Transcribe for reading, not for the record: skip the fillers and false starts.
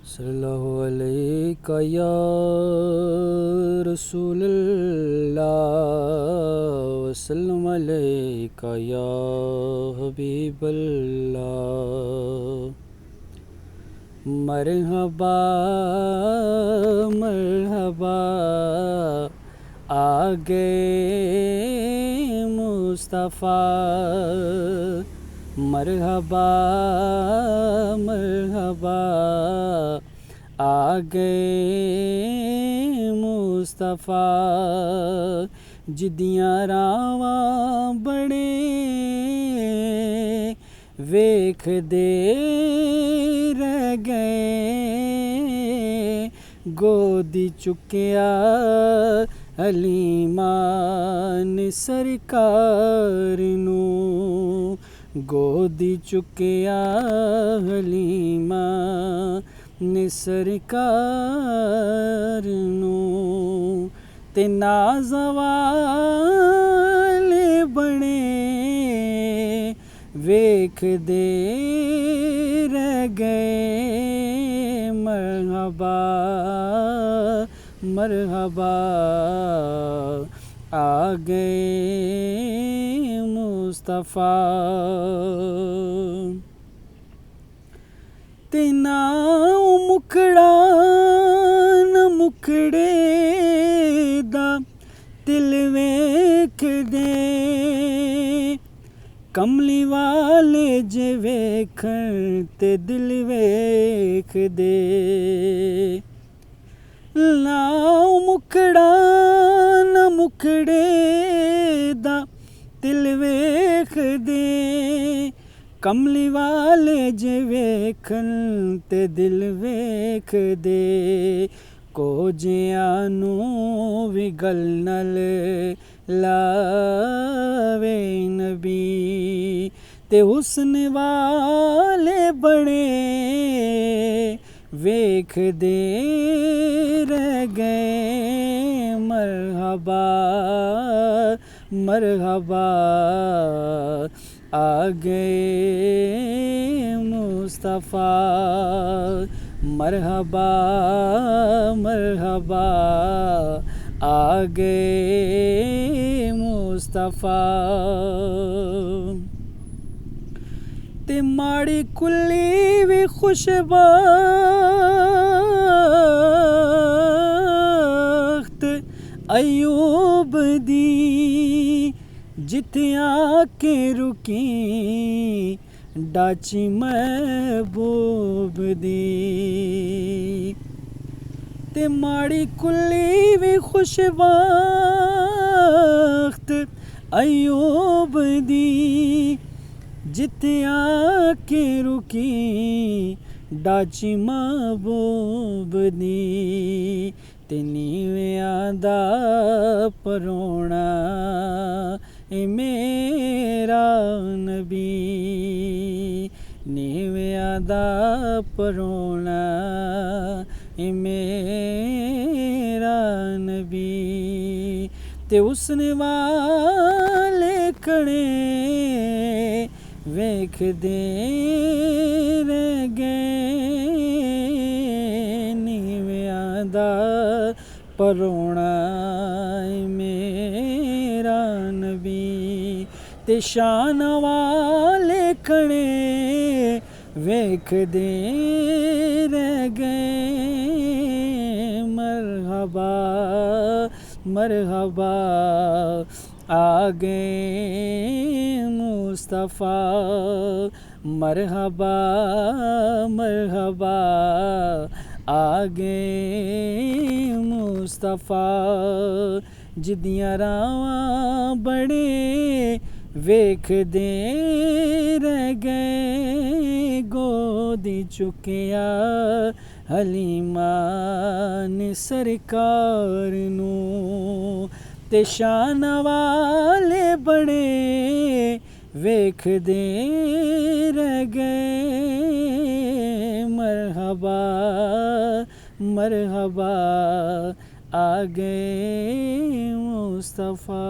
सल्लल्लाहु अलैका या रसूलल्लाह वसल्लम अलैका या हबीबल्लाह। मरहबा मरहबा आ गए मुस्तफ़ा। मरहबा मरहबा आ गए मुस्तफ़ा। जिदियां रावां बड़े वेख दे रह गए। गोदी चुकिया हलीमा ने सरकार नू। गोदी चुकिया हलीमा ने सरकार नू। ते नाज़ वाले बने वेख दे रह गए। मरहबा मरहबा आ गए मुस्तफ़ा। ते ना मुखड़ा न मुखड़े दा दिल वेख दे। कमली वाले जे वेखण ते दिल वेख दे। ना मुखड़ा न मुखड़े दा दिल वेख दे। कमली वाले जे वेखन ते दिल वेख दे। कोजियां नू भी गल नाल लावे नबी। ते हुस्न वाले बड़े वेख दे रह गए। मरहबा मरहबा आ गए मुस्तफ़ा। मरहबा मरहबा आ गए मुस्तफ़ा। ते माड़ी कुल्ली भी खुशबख्त अयूब दी। जिथे आके रुकी डाची महबूब दी। ते माड़ी कुल्ली भी खुशबख्त अयूब दी। जिथे आके रुकी डाची महबूब दी। ते नीवियां दा परोना ए मेरा नबी। नीवियां दा परोना ए मेरा नबी। ते हुस्न वाले कणे वेख दे रह गए। नीवियां दा परोना मेरा नबी। ते शान वाले कणे वेख दे रह गए। मरहबा मरहबा आ गए मुस्तफ़ा। मरहबा मरहबा आ गए मुस्तफ़ा। जिदियां रावां बड़े वेख दे रह गए। गोदी चुकिया हलीमा ने सरकार नू। ते शान वाले बड़े वेख दे रह गए। मरहबा मरहबा आ गए मुस्तफ़ा।